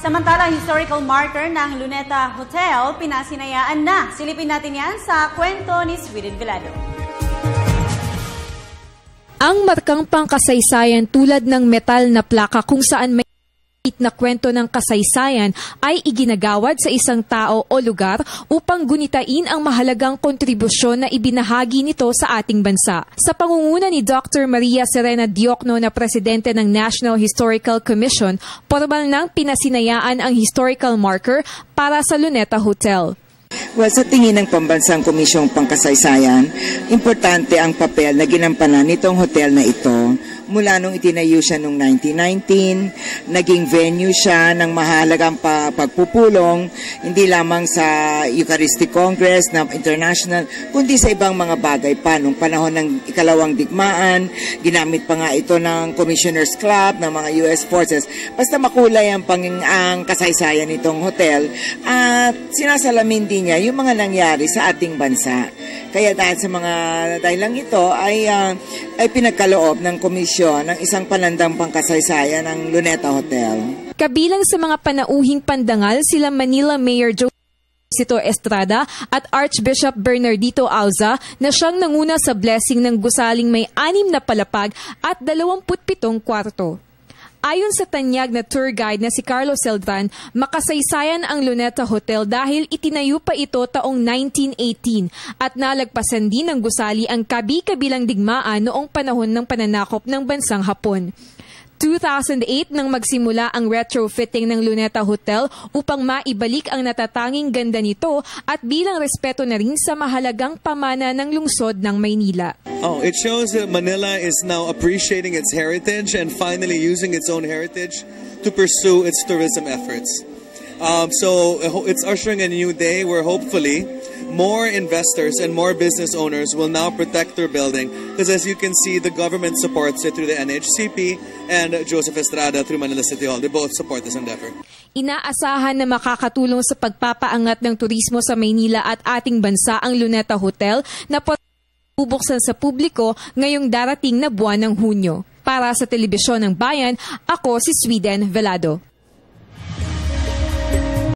Samantala, historical marker ng Luneta Hotel, pinasinayaan na. Silipin natin yan sa kwento ni Sweden Velado. Ang markang pangkasaysayan tulad ng metal na plaka kung saan may na kwento ng kasaysayan ay iginagawad sa isang tao o lugar upang gunitain ang mahalagang kontribusyon na ibinahagi nito sa ating bansa. Sa pangunguna ni Dr. Maria Serena Diokno na presidente ng National Historical Commission, formal nang pinasinayaan ang historical marker para sa Luneta Hotel. Well, sa tingin ng Pambansang Komisyong Pangkasaysayan, importante ang papel na ginampanan nitong hotel na ito. Mula nung itinayo siya noong 1919, naging venue siya ng mahalagang pagpupulong, hindi lamang sa Eucharistic Congress na international, kundi sa ibang mga bagay pa. Nung panahon ng ikalawang digmaan, ginamit pa nga ito ng Commissioners Club, ng mga US Forces. Basta makulay ang kasaysayan nitong hotel at sinasalamin din niya yung mga nangyari sa ating bansa. Kaya dahil sa mga dahilang ito ay pinagkaloob ng komisyon ng isang panandang pangkasaysayan ng Luneta Hotel. Kabilang sa mga panauhing pandangal sila Manila Mayor Josito Estrada at Archbishop Bernardito Auza na siyang nanguna sa blessing ng gusaling may 6 na palapag at 27 kwarto. Ayon sa tanyag na tour guide na si Carlos Celdran, makasaysayan ang Luneta Hotel dahil itinayo pa ito taong 1918 at nalagpasan din ng gusali ang kabi-kabilang digmaan noong panahon ng pananakop ng bansang Hapon. 2008 nang magsimula ang retrofitting ng Luneta Hotel upang maibalik ang natatanging ganda nito at bilang respeto na rin sa mahalagang pamana ng lungsod ng Maynila. It shows that Manila is now appreciating its heritage and finally using its own heritage to pursue its tourism efforts. So it's ushering a new day where hopefully more investors and more business owners will now protect their building because as you can see, the government supports it through the NHCP and Joseph Estrada through Manila City Hall. They both support this endeavor. Inaasahan na makakatulong sa pagpapaangat ng turismo sa Maynila at ating bansa ang Luneta Hotel na bubuksan sa publiko ngayong darating na buwan ng Hunyo. Para sa Telebisyon ng Bayan, ako si Sweden Velado.